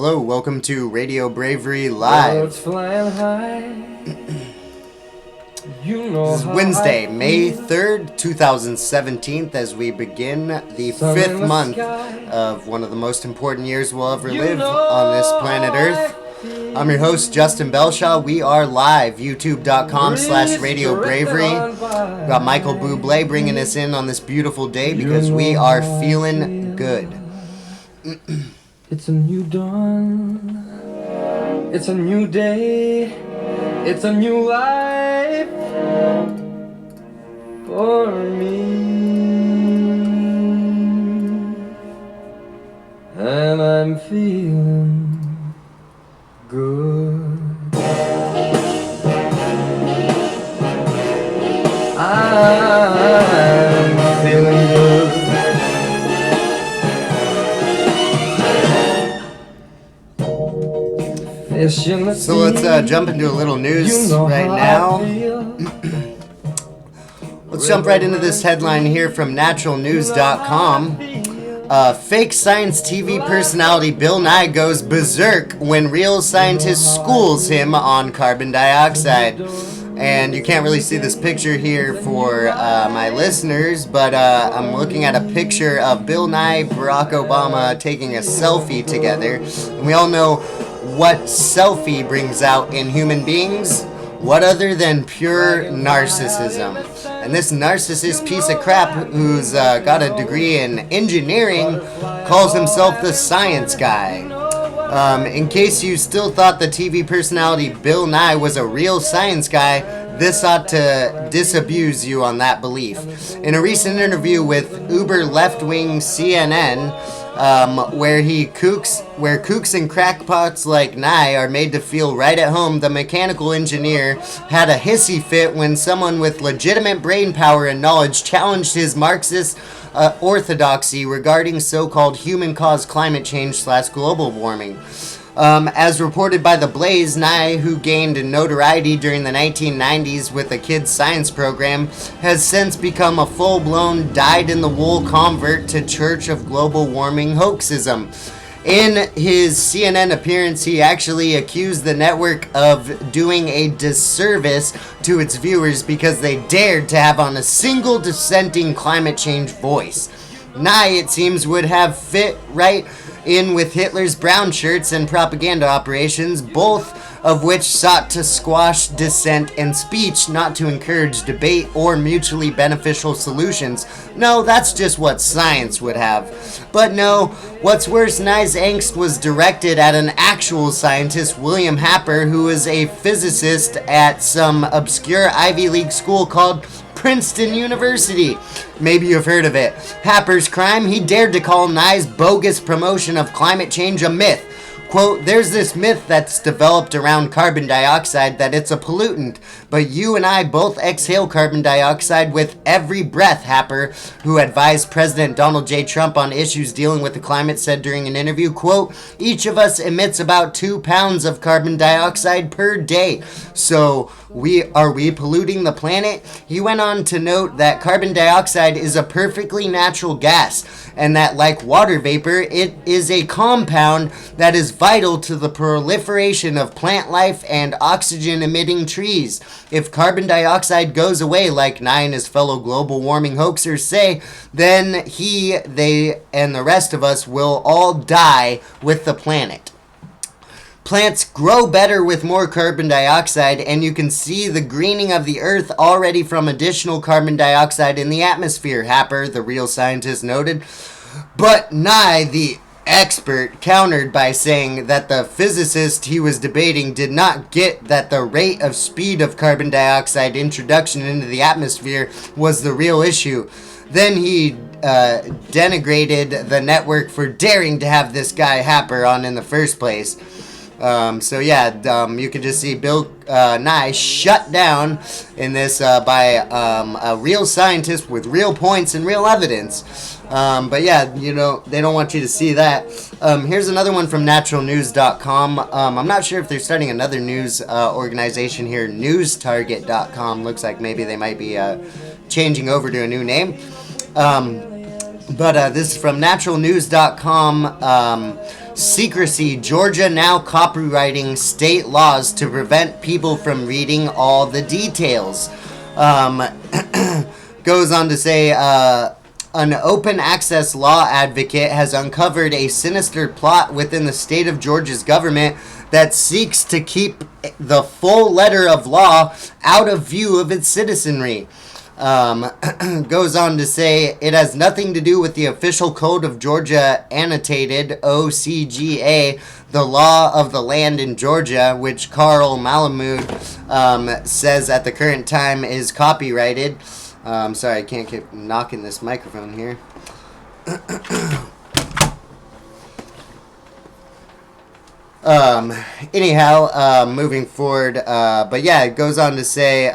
Hello, welcome to Radio Bravery Live. Birds flying high. This is Wednesday, May 3rd, 2017, as we begin the fifth month of one of the most important years we'll ever live on this planet Earth. I'm your host, Justin Bellshaw. We are live, youtube.com/RadioBravery. We've got Michael Bublé bringing us in on this beautiful day because we are feeling good. It's a new dawn. It's a new day. It's a new life for me. And I'm feeling good. I'm feeling good. So let's jump into a little news right now. Let's jump right into this headline here from naturalnews.com. Fake science TV personality Bill Nye goes berserk when real scientist schools him on carbon dioxide. And you can't really see this picture here for my listeners, but I'm looking at a picture of Bill Nye, Barack Obama taking a selfie together. And we all know what selfie brings out in human beings. What other than pure narcissism? And this narcissist piece of crap who's got a degree in engineering calls himself the science guy. In case you still thought the TV personality Bill Nye was a real science guy, this ought to disabuse you on that belief. In a recent interview with uber left-wing CNN, where kooks and crackpots like Nye are made to feel right at home, the mechanical engineer had a hissy fit when someone with legitimate brain power and knowledge challenged his Marxist orthodoxy regarding so-called human-caused climate change / global warming. As reported by The Blaze, Nye, who gained notoriety during the 1990s with a kids' science program, has since become a full-blown, dyed-in-the-wool convert to Church of Global Warming hoaxism. In his CNN appearance, he actually accused the network of doing a disservice to its viewers because they dared to have on a single dissenting climate change voice. Nye, it seems, would have fit right in with Hitler's brown shirts and propaganda operations, both of which sought to squash dissent and speech, not to encourage debate or mutually beneficial solutions. No, that's just what science would have. But no, what's worse, Nye's angst was directed at an actual scientist, William Happer, who is a physicist at some obscure Ivy League school called Princeton University. Maybe you've heard of it. Happer's crime? He dared to call Nye's bogus promotion of climate change a myth. Quote, there's this myth that's developed around carbon dioxide that it's a pollutant, but you and I both exhale carbon dioxide with every breath, Happer, who advised President Donald J. Trump on issues dealing with the climate, said during an interview, quote, each of us emits about 2 pounds of carbon dioxide per day. So are we polluting the planet? He went on to note that carbon dioxide is a perfectly natural gas, and that like water vapor, it is a compound that is vital to the proliferation of plant life and oxygen-emitting trees. If carbon dioxide goes away, like Nye and his fellow global warming hoaxers say, then they, and the rest of us will all die with the planet. Plants grow better with more carbon dioxide, and you can see the greening of the earth already from additional carbon dioxide in the atmosphere, Happer, the real scientist, noted. But Nye, the expert, countered by saying that the physicist he was debating did not get that the rate of speed of carbon dioxide introduction into the atmosphere was the real issue. Then he denigrated the network for daring to have this guy Happer on in the first place. You can just see Bill Nye shut down in this by a real scientist with real points and real evidence. They don't want you to see that. Here's another one from naturalnews.com. I'm not sure if they're starting another news organization here. Newstarget.com. Looks like maybe they might be changing over to a new name. This is from naturalnews.com. secrecy, Georgia now copywriting state laws to prevent people from reading all the details. Goes on to say, an open access law advocate has uncovered a sinister plot within the state of Georgia's government that seeks to keep the full letter of law out of view of its citizenry. Goes on to say it has nothing to do with the official code of Georgia annotated OCGA, the law of the land in Georgia, which Carl Malamud says at the current time is copyrighted. Sorry, I can't keep knocking this microphone here. Anyhow, moving forward, but yeah, it goes on to say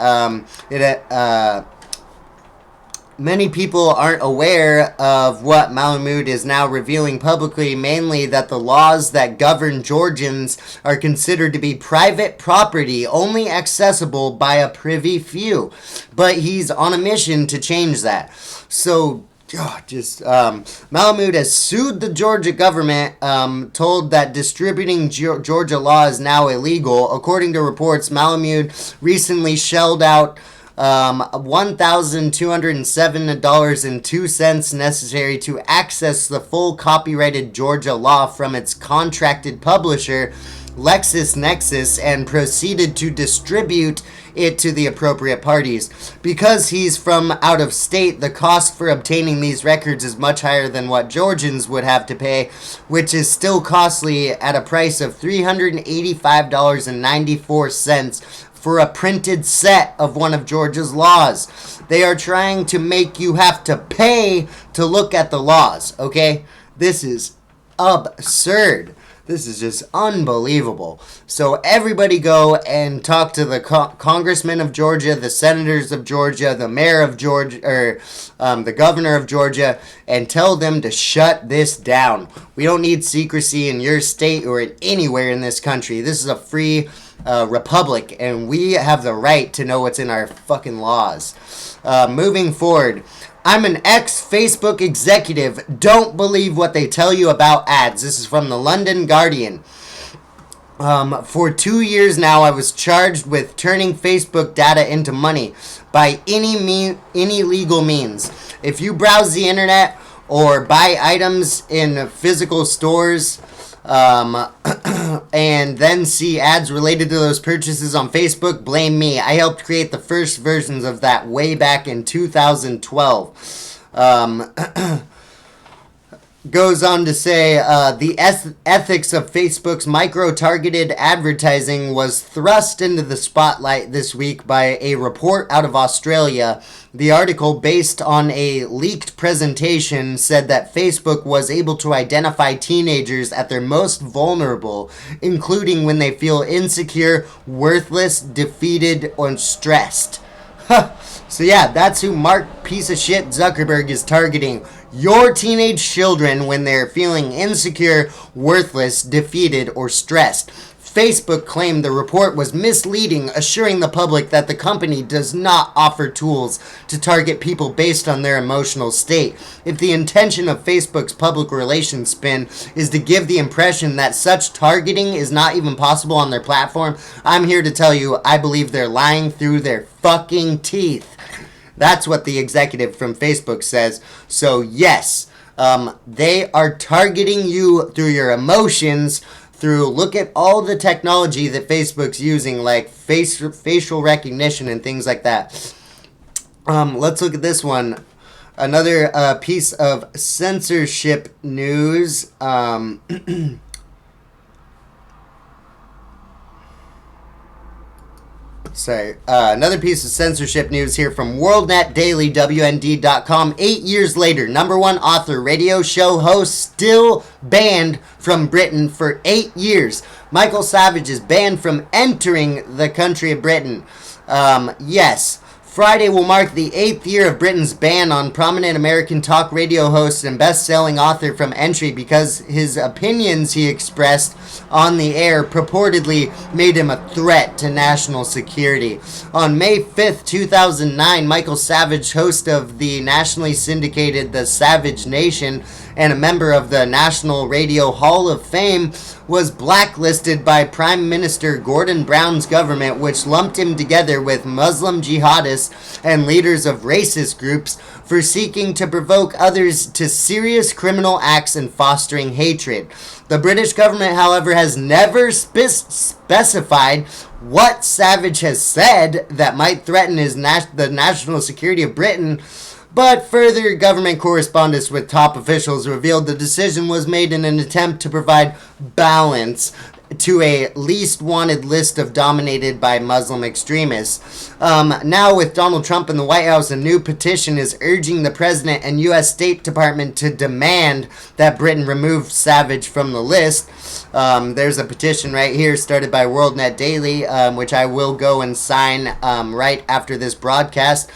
many people aren't aware of what Malamud is now revealing publicly, mainly that the laws that govern Georgians are considered to be private property, only accessible by a privy few. But he's on a mission to change that. So, Malamud has sued the Georgia government, told that distributing Georgia law is now illegal. According to reports, Malamud recently shelled out $1,207.02 necessary to access the full copyrighted Georgia law from its contracted publisher, LexisNexis, and proceeded to distribute it to the appropriate parties. Because he's from out of state, the cost for obtaining these records is much higher than what Georgians would have to pay, which is still costly at a price of $385.94 for a printed set of one of Georgia's laws. They are trying to make you have to pay to look at the laws, okay? This is absurd. This is just unbelievable. So everybody go and talk to the congressman of Georgia, the senators of Georgia, the mayor of Georgia, or the governor of Georgia, and tell them to shut this down. We don't need secrecy in your state or in anywhere in this country. This is a free republic, and we have the right to know what's in our fucking laws. Moving forward, I'm an ex-Facebook executive. Don't believe what they tell you about ads. This is from the London Guardian. For 2 years now, I was charged with turning Facebook data into money by any legal means. If you browse the internet or buy items in physical stores, and then see ads related to those purchases on Facebook, blame me. I helped create the first versions of that way back in 2012. Goes on to say the ethics of Facebook's micro-targeted advertising was thrust into the spotlight this week by a report out of Australia. The article, based on a leaked presentation, said that Facebook was able to identify teenagers at their most vulnerable, including when they feel insecure, worthless, defeated, or stressed. So yeah, that's who Mark piece of shit Zuckerberg is targeting. Your teenage children when they're feeling insecure, worthless, defeated, or stressed. Facebook claimed the report was misleading, assuring the public that the company does not offer tools to target people based on their emotional state. If the intention of Facebook's public relations spin is to give the impression that such targeting is not even possible on their platform, I'm here to tell you I believe they're lying through their fucking teeth. That's what the executive from Facebook says. So yes, they are targeting you through your emotions, through look at all the technology that Facebook's using, like facial recognition and things like that. Let's look at this one. Another piece of censorship news. Another piece of censorship news here from WorldNet Daily, WND.com. 8 years later, #1 author, radio show host, still banned from Britain for 8 years. Michael Savage is banned from entering the country of Britain. Yes. Friday will mark the 8th year of Britain's ban on prominent American talk radio host and best-selling author from entry because his opinions he expressed on the air purportedly made him a threat to national security. On May 5th, 2009, Michael Savage, host of the nationally syndicated The Savage Nation, and a member of the National Radio Hall of Fame, was blacklisted by Prime Minister Gordon Brown's government, which lumped him together with Muslim jihadists and leaders of racist groups for seeking to provoke others to serious criminal acts and fostering hatred. The British government, however, has never specified what Savage has said that might threaten the national security of Britain, but further government correspondence with top officials revealed the decision was made in an attempt to provide balance to a least wanted list of dominated by Muslim extremists. Now with Donald Trump in the White House, a new petition is urging the president and U.S. State Department to demand that Britain remove Savage from the list. There's a petition right here started by WorldNet Daily, which I will go and sign right after this broadcast.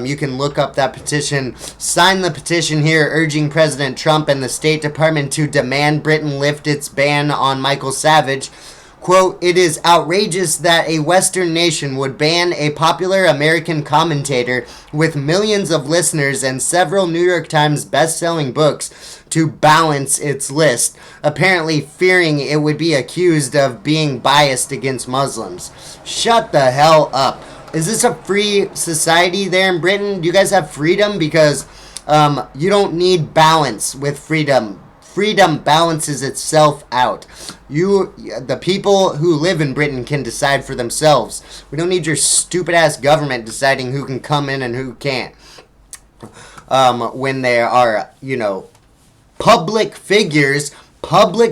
You can look up that petition. Sign the petition here urging President Trump and the State Department to demand Britain lift its ban on Michael Savage. Quote, "It is outrageous that a Western nation would ban a popular American commentator with millions of listeners and several New York Times best-selling books to balance its list, apparently fearing it would be accused of being biased against Muslims." Shut the hell up. Is this a free society there in Britain? Do you guys have freedom? Because you don't need balance with freedom. Freedom balances itself out. The people who live in Britain can decide for themselves. We don't need your stupid ass government deciding who can come in and who can't. When there are, public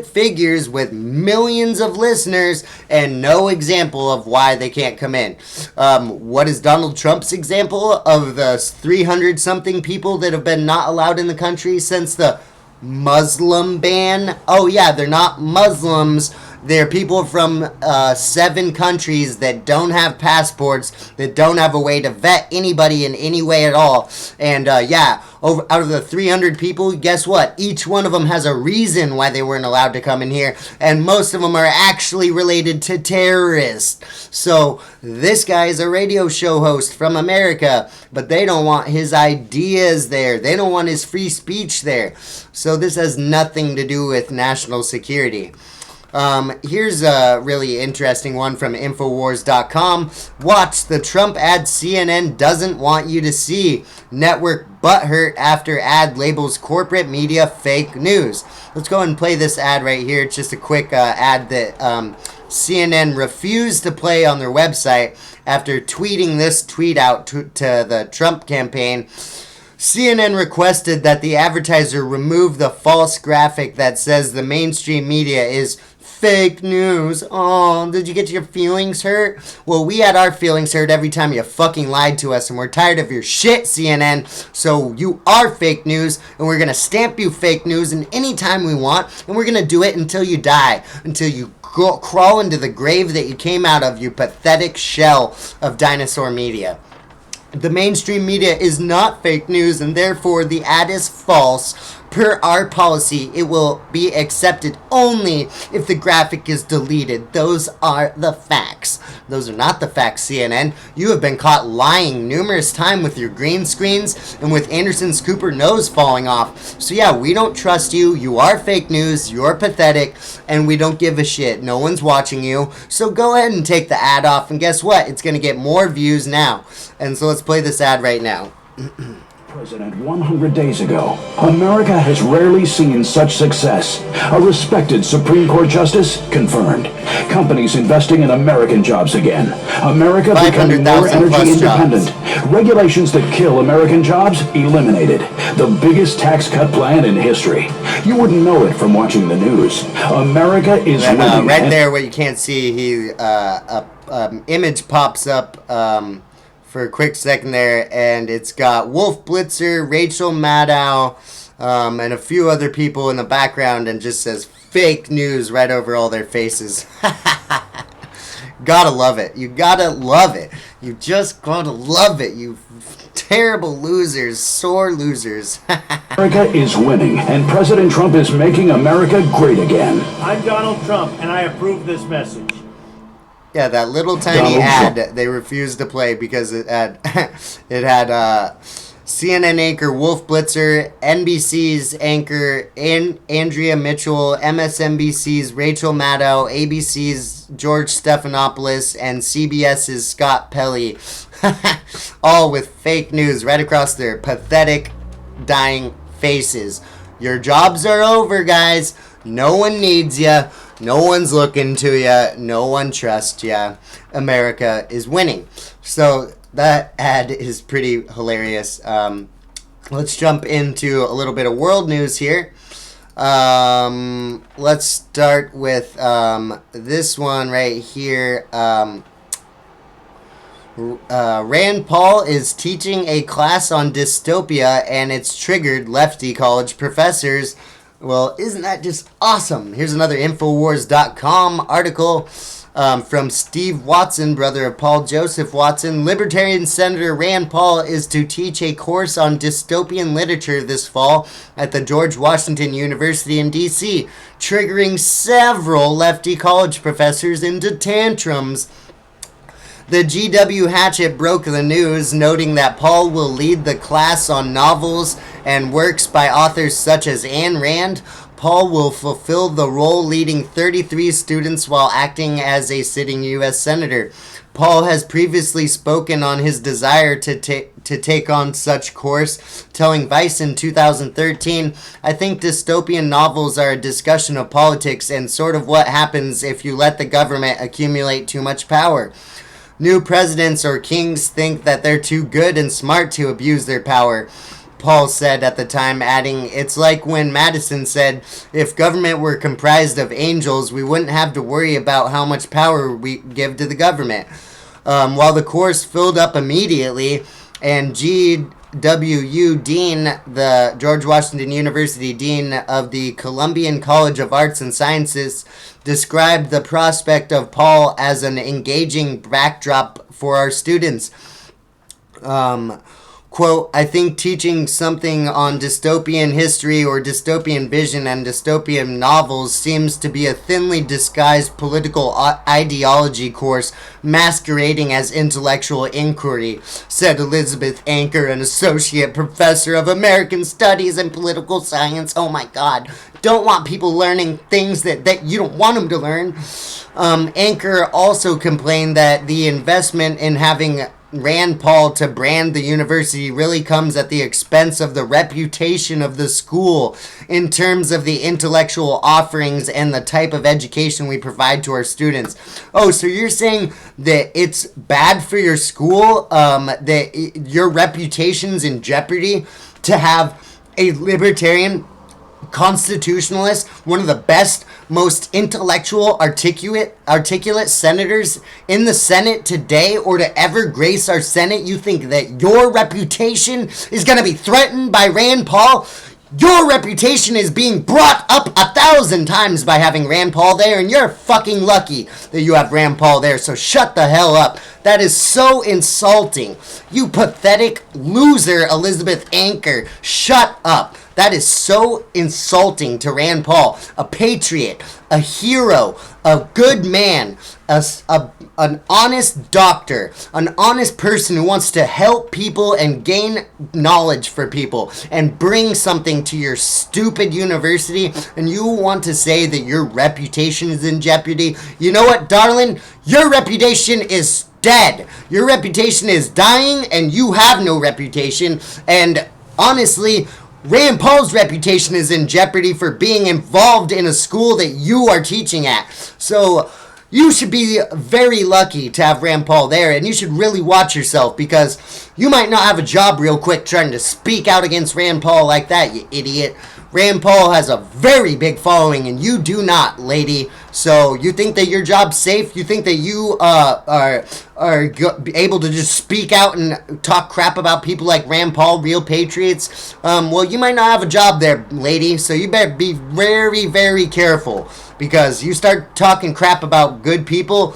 figures with millions of listeners and no example of why they can't come in. What is Donald Trump's example of the 300 something people that have been not allowed in the country since the Muslim ban? Oh yeah, they're not Muslims. They're people from 7 countries that don't have passports, that don't have a way to vet anybody in any way at all. And out of the 300 people, guess what? Each one of them has a reason why they weren't allowed to come in here. And most of them are actually related to terrorists. So this guy is a radio show host from America, but they don't want his ideas there. They don't want his free speech there. So this has nothing to do with national security. Here's a really interesting one from Infowars.com. Watch the Trump ad CNN doesn't want you to see. Network butthurt after ad labels corporate media fake news. Let's go and play this ad right here. It's just a quick ad that CNN refused to play on their website after tweeting this tweet out to the Trump campaign. CNN requested that the advertiser remove the false graphic that says the mainstream media is fake news. Oh, did you get your feelings hurt? Well, we had our feelings hurt every time you fucking lied to us, and we're tired of your shit, CNN. So you are fake news, and we're gonna stamp you fake news in any time we want, and we're gonna do it until you die, until you crawl into the grave that you came out of, you pathetic shell of dinosaur media. The mainstream media is not fake news, and therefore the ad is false. Per our policy, it will be accepted only if the graphic is deleted. Those are the facts. Those are not the facts, CNN. You have been caught lying numerous times with your green screens and with Anderson's Cooper nose falling off. So yeah, we don't trust you. You are fake news. You're pathetic. And we don't give a shit. No one's watching you. So go ahead and take the ad off. And guess what? It's going to get more views now. And so let's play this ad right now. President 100 days ago, America has rarely seen such success. A respected Supreme Court justice confirmed. Companies investing in American jobs again. America becoming more energy independent. Regulations that kill American jobs eliminated. The biggest tax cut plan in history. You wouldn't know it from watching the news. America is winning. Right there, what you can't see, image pops up. For a quick second there, and it's got Wolf Blitzer, Rachel Maddow, and a few other people in the background, and just says fake news right over all their faces. Gotta love it. You gotta love it. You just gotta love it. You terrible losers, sore losers. America is winning, and President Trump is making America great again. I'm Donald Trump, and I approve this message. Yeah, that little tiny ad they refused to play because it had CNN anchor Wolf Blitzer, NBC's anchor Andrea Mitchell, MSNBC's Rachel Maddow, ABC's George Stephanopoulos, and CBS's Scott Pelley. All with fake news right across their pathetic, dying faces. Your jobs are over, guys. No one needs you. No one's looking to you. No one trusts you. America is winning. So that ad is pretty hilarious. Let's jump into a little bit of world news here. Let's start with this one right here. Rand Paul is teaching a class on dystopia, and it's triggered lefty college professors. Well, isn't that just awesome? Here's another Infowars.com article from Steve Watson, brother of Paul Joseph Watson. Libertarian Senator Rand Paul is to teach a course on dystopian literature this fall at the George Washington University in D.C., triggering several lefty college professors into tantrums. The GW Hatchet broke the news, noting that Paul will lead the class on novels and works by authors such as Ayn Rand. Paul will fulfill the role leading 33 students while acting as a sitting U.S. Senator. Paul has previously spoken on his desire to take on such course, telling Vice in 2013, "I think dystopian novels are a discussion of politics and sort of what happens if you let the government accumulate too much power. New presidents or kings think that they're too good and smart to abuse their power," Paul said at the time, adding, "It's like when Madison said, if government were comprised of angels, we wouldn't have to worry about how much power we give to the government." While the course filled up immediately, and G.W.U. Dean, the George Washington University Dean of the Columbian College of Arts and Sciences, described the prospect of Paul as an engaging backdrop for our students. Quote, "I think teaching something on dystopian history or dystopian vision and dystopian novels seems to be a thinly disguised political ideology course masquerading as intellectual inquiry," said Elizabeth Anker, an associate professor of American Studies and Political Science. Oh my God. Don't want people learning things that you don't want them to learn. Anker also complained that the investment in having Rand Paul to brand the university really comes at the expense of the reputation of the school in terms of the intellectual offerings and the type of education we provide to our students. Oh, so you're saying that it's bad for your school, that your reputation's in jeopardy to have a libertarian constitutionalist, one of the best, most intellectual, articulate senators in the Senate today, or to ever grace our Senate? You think that your reputation is going to be threatened by Rand Paul? Your reputation is being brought up 1,000 times by having Rand Paul there, and you're fucking lucky that you have Rand Paul there, so shut the hell up. That is so insulting. You pathetic loser, Elizabeth Anker. Shut up. That is so insulting to Rand Paul, a patriot, a hero, a good man, an honest doctor, an honest person who wants to help people and gain knowledge for people and bring something to your stupid university, and you want to say that your reputation is in jeopardy. You know what, darling? Your reputation is dead. Your reputation is dying, and you have no reputation, and honestly, Rand Paul's reputation is in jeopardy for being involved in a school that you are teaching at. So you should be very lucky to have Rand Paul there, and you should really watch yourself, because you might not have a job real quick trying to speak out against Rand Paul like that, you idiot. Rand Paul has a very big following, and you do not, lady. So you think that your job's safe? You think that you are able to just speak out and talk crap about people like Rand Paul, real patriots? Well, you might not have a job there, lady. So you better be very, very careful, because you start talking crap about good people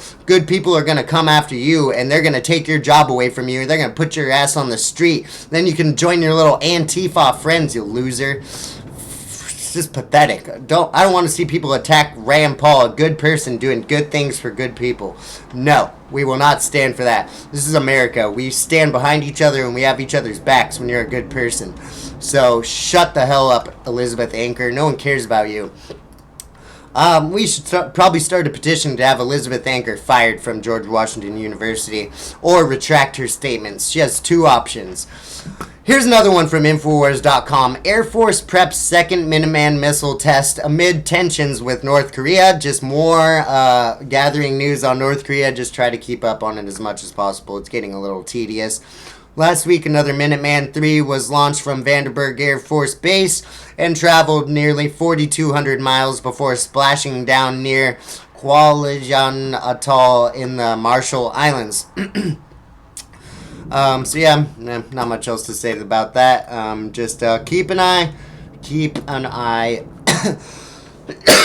are going to come after you, and they're going to take your job away from you. They're going to put your ass on the street. Then you can join your little Antifa friends, you loser. It's just pathetic. I don't want to see people attack Rand Paul, a good person doing good things for good people. No, we will not stand for that. This is America. We stand behind each other and we have each other's backs when you're a good person. So shut the hell up, Elizabeth Anchor. No one cares about you. We should probably start a petition to have Elizabeth Anchor fired from George Washington University or retract her statements. She has two options. Here's another one from Infowars.com. Air Force preps second Minuteman missile test amid tensions with North Korea. Just more gathering news on North Korea. Just try to keep up on it as much as possible. It's getting a little tedious. Last week, another Minuteman 3 was launched from Vandenberg Air Force Base and traveled nearly 4,200 miles before splashing down near Kwajalein Atoll in the Marshall Islands. So yeah, not much else to say about that. Just keep an eye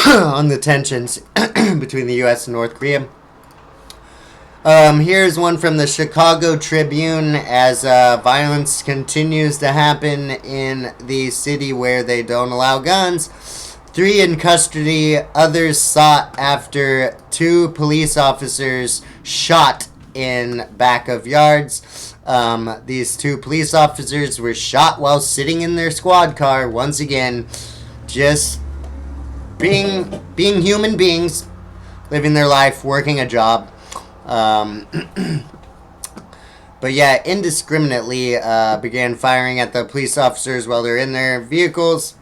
on the tensions between the U.S. and North Korea. Here's one from the Chicago Tribune as violence continues to happen in the city where they don't allow guns. 3 in custody, others sought after 2 police officers shot in back of yards. These 2 police officers were shot while sitting in their squad car. Once again, just being human beings, living their life, working a job. But yeah, indiscriminately began firing at the police officers while they're in their vehicles.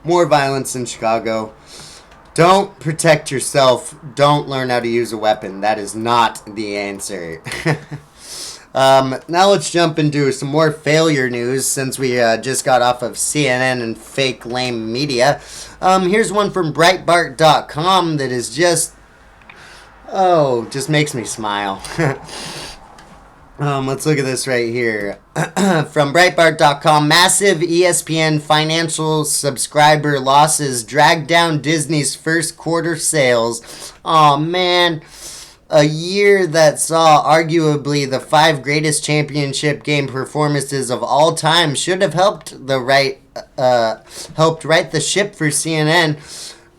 More violence in Chicago. Don't protect yourself. Don't learn how to use a weapon. That is not the answer. Now let's jump into some more failure news since we just got off of CNN and fake lame media. Here's one from Breitbart.com that is just makes me smile. Let's look at this right here. From Breitbart.com, massive ESPN financial subscriber losses drag down Disney's first quarter sales. Aw, man. A year that saw arguably the 5 greatest championship game performances of all time should have helped right the ship for CNN.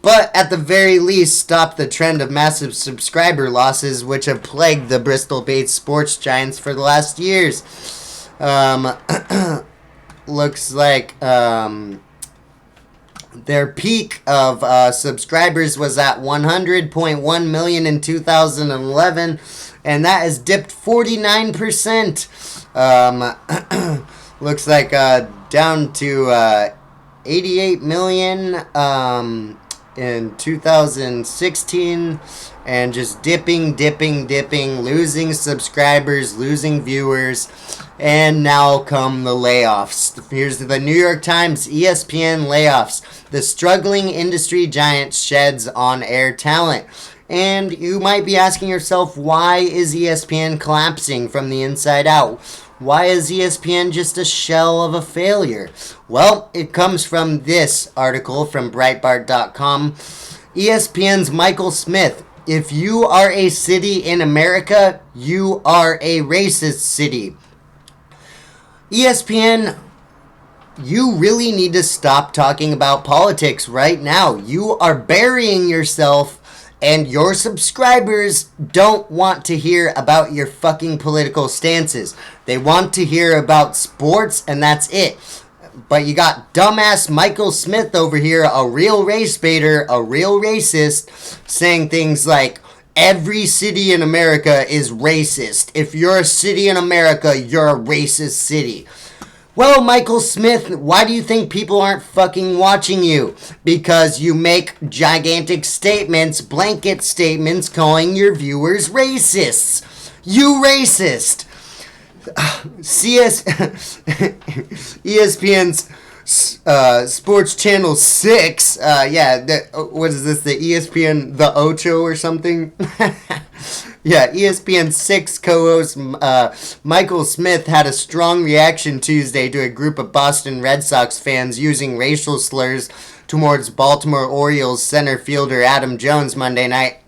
But at the very least, stop the trend of massive subscriber losses, which have plagued the Bristol-based sports giants for the last years. Looks like their peak of subscribers was at 100.1 million in 2011, and that has dipped 49%. Looks like down to 88 million. In 2016, and just dipping, losing subscribers, losing viewers, and now come the layoffs. Here's the New York Times, ESPN layoffs. The struggling industry giant sheds on-air talent. And you might be asking yourself, why is ESPN collapsing from the inside out? Why is ESPN just a shell of a failure? Well, it comes from this article from Breitbart.com. ESPN's Michael Smith. If you are a city in America, you are a racist city. ESPN, you really need to stop talking about politics right now. You are burying yourself, and your subscribers don't want to hear about your fucking political stances. They want to hear about sports, and that's it. But you got dumbass Michael Smith over here, a real race baiter, a real racist, saying things like, every city in America is racist. If you're a city in America, you're a racist city. Well, Michael Smith, why do you think people aren't fucking watching you? Because you make gigantic statements, blanket statements, calling your viewers racists. You racist. ESPN's Sports Channel 6, what is this, the ESPN The Ocho or something? Yeah, ESPN 6 co-host Michael Smith had a strong reaction Tuesday to a group of Boston Red Sox fans using racial slurs towards Baltimore Orioles center fielder Adam Jones Monday night.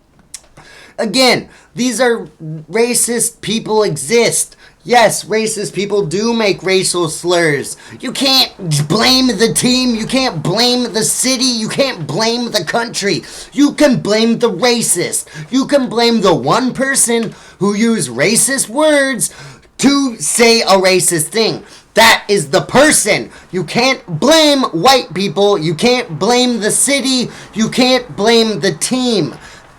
Again, these are racist people exist. Yes, racist people do make racial slurs. You can't blame the team. You can't blame the city. You can't blame the country. You can blame the racist. You can blame the one person who used racist words to say a racist thing. That is the person. You can't blame white people. You can't blame the city. You can't blame the team.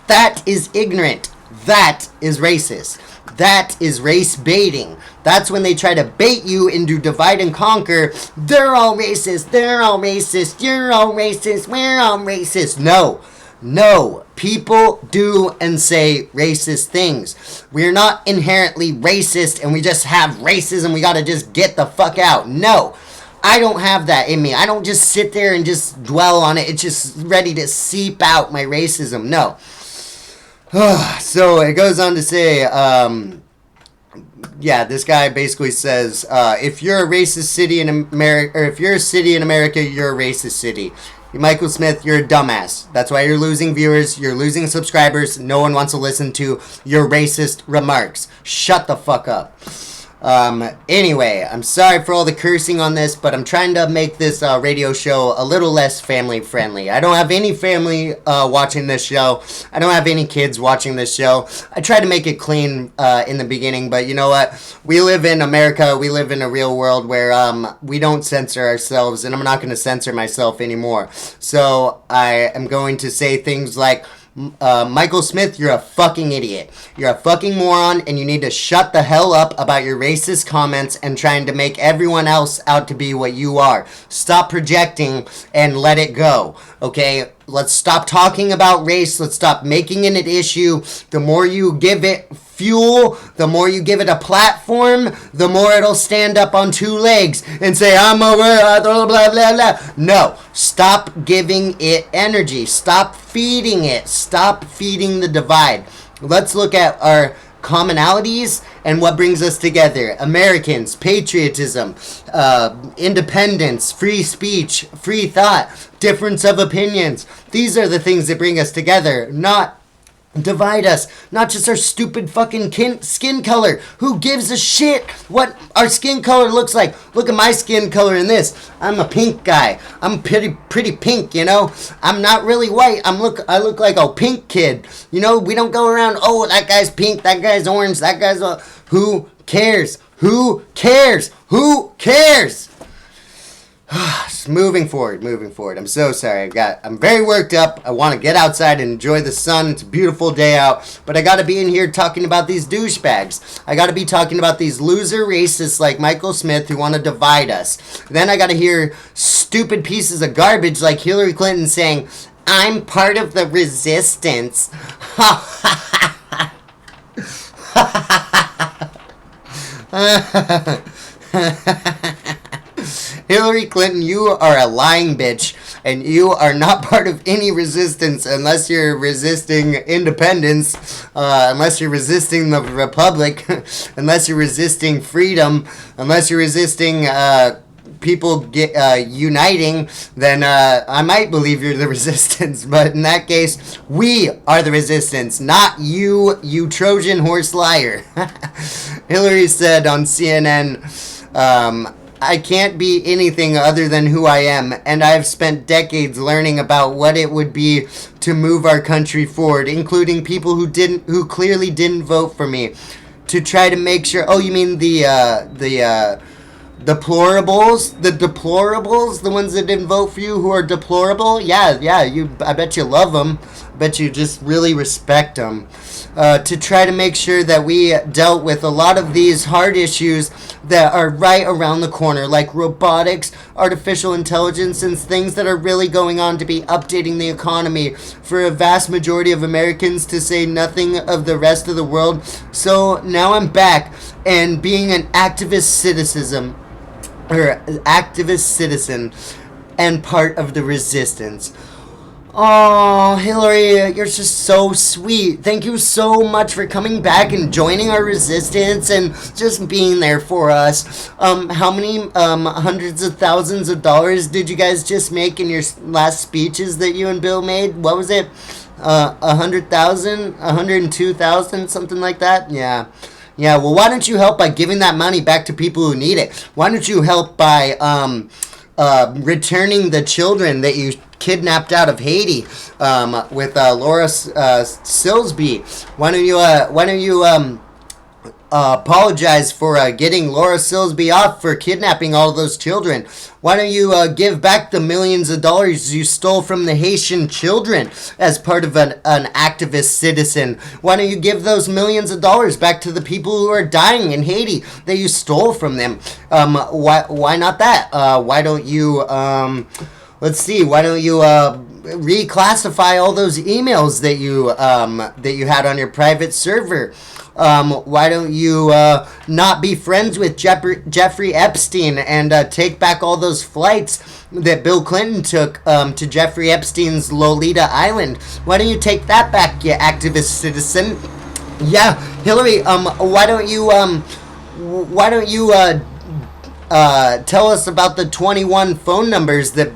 That is ignorant. That is racist. That is race baiting. That's when they try to bait you into divide and conquer. They're all racist. They're all racist. You're all racist. We're all racist. No. No. People do and say racist things. We're not inherently racist and we just have racism. We gotta just get the fuck out. No. I don't have that in me. I don't just sit there and just dwell on it. It's just ready to seep out my racism. No. So it goes on to say, yeah, this guy basically says, if you're a racist city in America, or if you're a city in America, you're a racist city. Michael Smith, you're a dumbass. That's why you're losing viewers, you're losing subscribers. No one wants to listen to your racist remarks. Shut the fuck up. Anyway, I'm sorry for all the cursing on this, but I'm trying to make this radio show a little less family friendly. I don't have any family watching this show. I don't have any kids watching this show. I tried to make it clean in the beginning, but you know what? We live in America. We live in a real world where we don't censor ourselves, and I'm not going to censor myself anymore. So I am going to say things like, Michael Smith, you're a fucking idiot. You're a fucking moron, and you need to shut the hell up about your racist comments and trying to make everyone else out to be what you are. Stop projecting and let it go, okay? Let's stop talking about race. Let's stop making it an issue. The more you give it fuel, the more you give it a platform, the more it'll stand up on two legs and say, I'm over, blah, blah, blah, blah. No, stop giving it energy. Stop feeding it. Stop feeding the divide. Let's look at our commonalities and what brings us together. Americans, patriotism, independence, free speech, free thought, difference of opinions. These are the things that bring us together, not divide us. Not just our stupid fucking skin color. Who gives a shit what our skin color looks like? Look at my skin color in this. I'm a pink guy. I'm pretty pink, you know. I'm not really white. I look like a pink kid. You know, we don't go around, oh, that guy's pink, that guy's orange, that guy's who cares? Who cares? Who cares? Moving forward. I'm so sorry. I'm very worked up. I want to get outside and enjoy the sun. It's a beautiful day out. But I got to be in here talking about these douchebags. I got to be talking about these loser racists like Michael Smith who want to divide us. Then I got to hear stupid pieces of garbage like Hillary Clinton saying, I'm part of the resistance. Hillary Clinton, you are a lying bitch, and you are not part of any resistance unless you're resisting independence, unless you're resisting the republic, unless you're resisting freedom, unless you're resisting people uniting, then I might believe you're the resistance. But in that case, we are the resistance, not you, you Trojan horse liar. Hillary said on CNN, I can't be anything other than who I am, and I've spent decades learning about what it would be to move our country forward, including people who clearly didn't vote for me, to try to make sure. Oh, you mean the deplorables? The deplorables? The ones that didn't vote for you who are deplorable? Yeah, I bet you love them. I bet you just really respect them. To try to make sure that we dealt with a lot of these hard issues that are right around the corner, like robotics, artificial intelligence, and things that are really going on to be updating the economy for a vast majority of Americans, to say nothing of the rest of the world. So now I'm back, and being an activist citizen and part of the resistance. Oh, Hillary, you're just so sweet. Thank you so much for coming back and joining our resistance and just being there for us. How many hundreds of thousands of dollars did you guys just make in your last speeches that you and Bill made? What was it? 100,000, 102,000, something like that. Yeah. Yeah, well, why don't you help by giving that money back to people who need it? Why don't you help by returning the children that you kidnapped out of Haiti with Laura Silsby? Why don't you apologize for getting Laura Silsby off for kidnapping all those children? Why don't you give back the millions of dollars you stole from the Haitian children as part of an activist citizen? Why don't you give those millions of dollars back to the people who are dying in Haiti that you stole from them? Why not that? Why don't you, let's see, why don't you reclassify all those emails that you had on your private server? Why don't you not be friends with Jeffrey Epstein and take back all those flights that Bill Clinton took to Jeffrey Epstein's Lolita Island? Why don't you take that back, you activist citizen? Yeah, Hillary, why don't you tell us about the 21 phone numbers that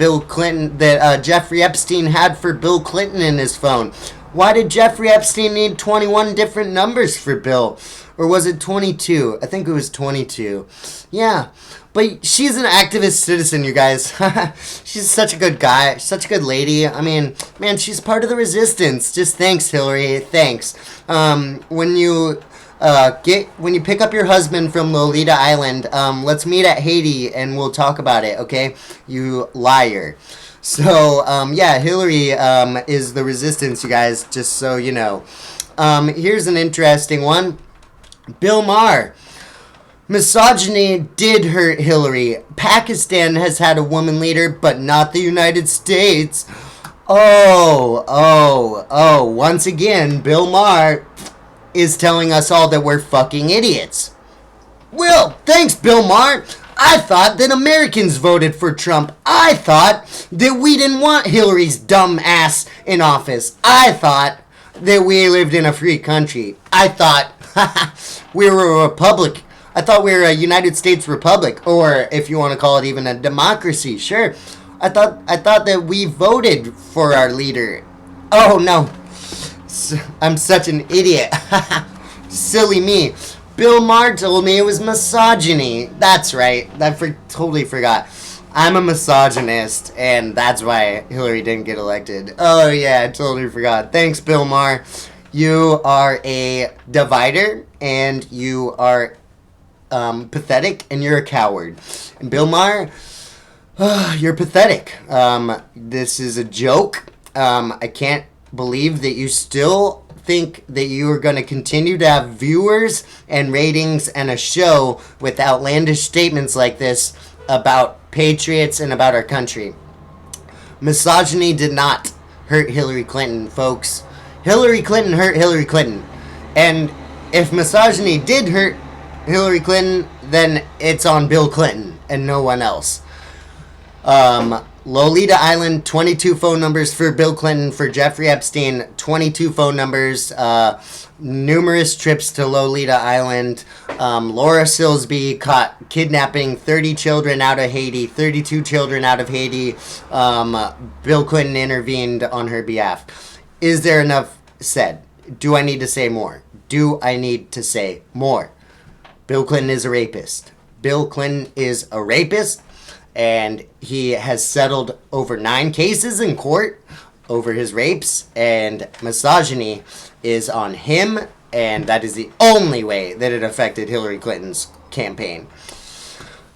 Jeffrey Epstein had for Bill Clinton in his phone? Why did Jeffrey Epstein need 21 different numbers for Bill? Or was it 22? I think it was 22. Yeah. But she's an activist citizen, you guys. She's such a good guy. Such a good lady. I mean, man, she's part of the resistance. Just thanks, Hillary. Thanks. When you pick up your husband from Lolita Island, let's meet at Haiti and we'll talk about it, okay? You liar. So, yeah, Hillary is the resistance, you guys, just so you know. Here's an interesting one. Bill Maher. Misogyny did hurt Hillary. Pakistan has had a woman leader, but not the United States. Once again, Bill Maher is telling us all that we're fucking idiots. Well, thanks, Bill Maher. I thought that Americans voted for Trump. I thought that we didn't want Hillary's dumb ass in office. I thought that we lived in a free country. I thought we were a republic. I thought we were a United States republic, or if you want to call it even a democracy, sure. I thought that we voted for our leader. Oh no, I'm such an idiot. Silly me. Bill Maher told me it was misogyny. That's right. I totally forgot. I'm a misogynist, and that's why Hillary didn't get elected. Oh, yeah, I totally forgot. Thanks, Bill Maher. You are a divider, and you are pathetic, and you're a coward. And Bill Maher, you're pathetic. This is a joke. I can't believe that you still think that you are going to continue to have viewers and ratings and a show with outlandish statements like this about patriots and about our country. Misogyny did not hurt Hillary Clinton, folks. Hillary Clinton hurt Hillary Clinton. And if misogyny did hurt Hillary Clinton, then it's on Bill Clinton and no one else. Lolita Island, 22 phone numbers for Bill Clinton. For Jeffrey Epstein, 22 phone numbers. Numerous trips to Lolita Island. Laura Silsby caught kidnapping 30 children out of Haiti, 32 children out of Haiti. Bill Clinton intervened on her behalf. Is there enough said? Do I need to say more? Do I need to say more? Bill Clinton is a rapist. Bill Clinton is a rapist. And he has settled over 9 cases in court over his rapes, and misogyny is on him, and that is the only way that it affected Hillary Clinton's campaign.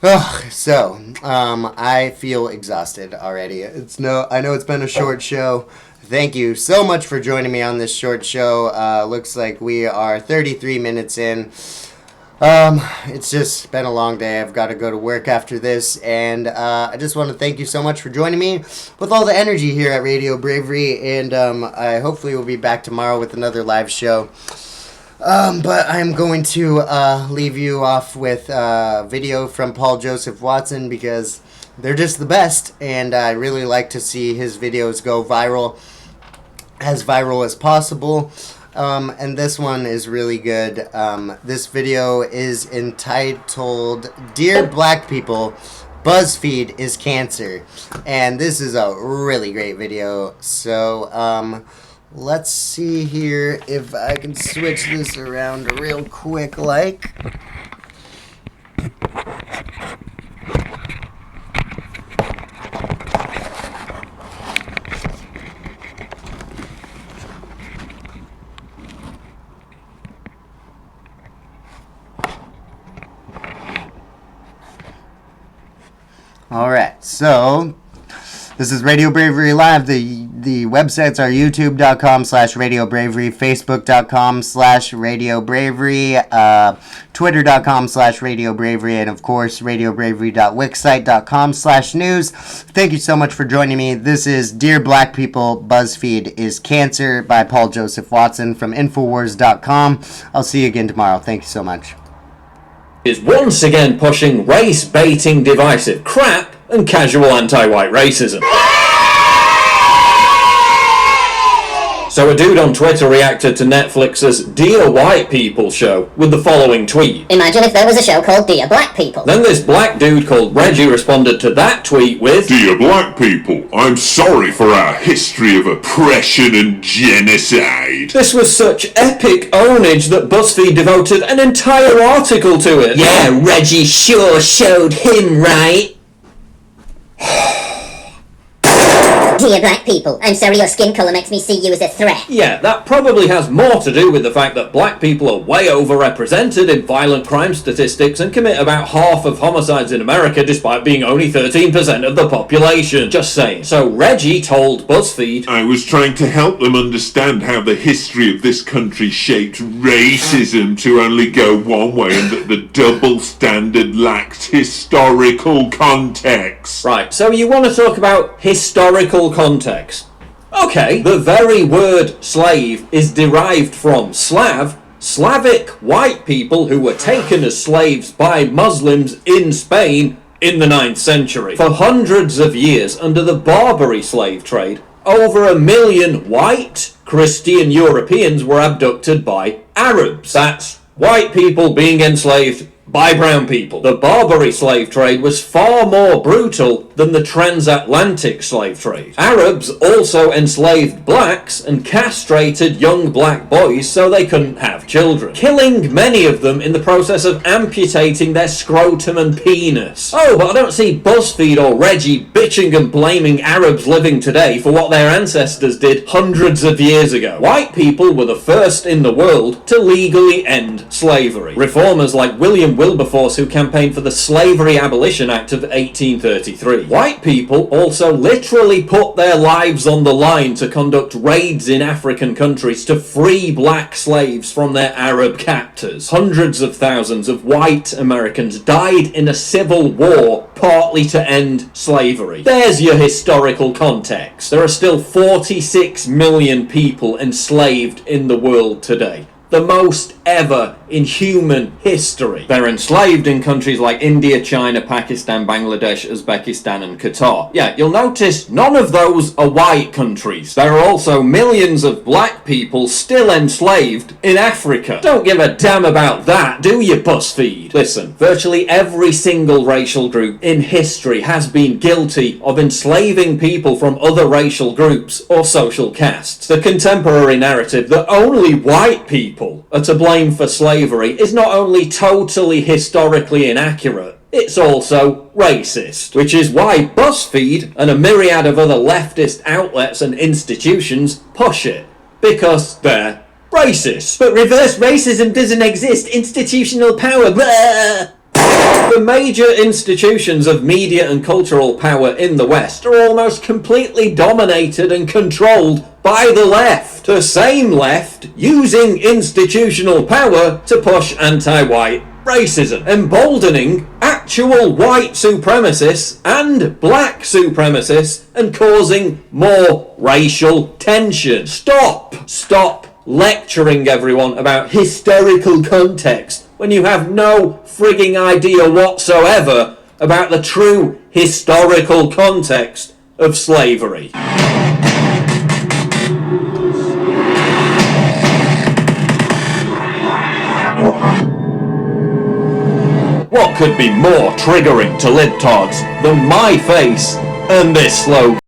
I feel exhausted already. I know it's been a short show. Thank you so much for joining me on this short show. Looks like we are 33 minutes in. It's just been a long day. I've got to go to work after this, and I just want to thank you so much for joining me with all the energy here at Radio Bravery, and I hopefully will be back tomorrow with another live show. But I'm going to leave you off with a video from Paul Joseph Watson because they're just the best, and I really like to see his videos go viral as possible. And this one is really good. This video is entitled Dear Black People, BuzzFeed is Cancer. And this is a really great video. So Let's see here if I can switch this around real quick, like. Alright, so this is Radio Bravery Live. The websites are youtube.com/RadioBravery, facebook.com/RadioBravery, twitter.com/RadioBravery, and of course radiobravery.wixsite.com/news. Thank you so much for joining me. This is Dear Black People, BuzzFeed is Cancer by Paul Joseph Watson from Infowars.com. I'll see you again tomorrow. Thank you so much. Is once again pushing race-baiting divisive crap and casual anti-white racism. So a dude on Twitter reacted to Netflix's Dear White People show with the following tweet. Imagine if there was a show called Dear Black People. Then this black dude called Reggie responded to that tweet with, Dear black people, I'm sorry for our history of oppression and genocide. This was such epic ownage that BuzzFeed devoted an entire article to it. Yeah, Reggie sure showed him right. Dear Black People, I'm sorry your skin colour makes me see you as a threat. Yeah, that probably has more to do with the fact that black people are way overrepresented in violent crime statistics and commit about half of homicides in America despite being only 13% of the population. Just saying. So Reggie told BuzzFeed, I was trying to help them understand how the history of this country shaped racism to only go one way and that the double standard lacked historical context. Right, so you want to talk about historical context. Okay, the very word slave is derived from Slav, Slavic white people who were taken as slaves by Muslims in Spain in the 9th century. For hundreds of years under the Barbary slave trade, over 1 million white Christian Europeans were abducted by Arabs. That's white people being enslaved by brown people. The Barbary slave trade was far more brutal than the transatlantic slave trade. Arabs also enslaved blacks and castrated young black boys so they couldn't have children, killing many of them in the process of amputating their scrotum and penis. Oh, but I don't see BuzzFeed or Reggie bitching and blaming Arabs living today for what their ancestors did hundreds of years ago. White people were the first in the world to legally end slavery. Reformers like William Wilberforce, who campaigned for the Slavery Abolition Act of 1833. White people also literally put their lives on the line to conduct raids in African countries to free black slaves from their Arab captors. Hundreds of thousands of white Americans died in a civil war partly to end slavery. There's your historical context. There are still 46 million people enslaved in the world today. The most ever in human history. They're enslaved in countries like India, China, Pakistan, Bangladesh, Uzbekistan and Qatar. Yeah, you'll notice none of those are white countries. There are also millions of black people still enslaved in Africa. Don't give a damn about that, do you, BuzzFeed? Listen, virtually every single racial group in history has been guilty of enslaving people from other racial groups or social castes. The contemporary narrative that only white people are to blame for slavery is not only totally historically inaccurate, it's also racist. Which is why BuzzFeed and a myriad of other leftist outlets and institutions push it. Because they're racist. But reverse racism doesn't exist. Institutional power. Blah. The major institutions of media and cultural power in the West are almost completely dominated and controlled by the left. The same left using institutional power to push anti-white racism, emboldening actual white supremacists and black supremacists and causing more racial tension. Stop lecturing everyone about historical context when you have no frigging idea whatsoever about the true historical context of slavery. What could be more triggering to libtards than my face and this slogan?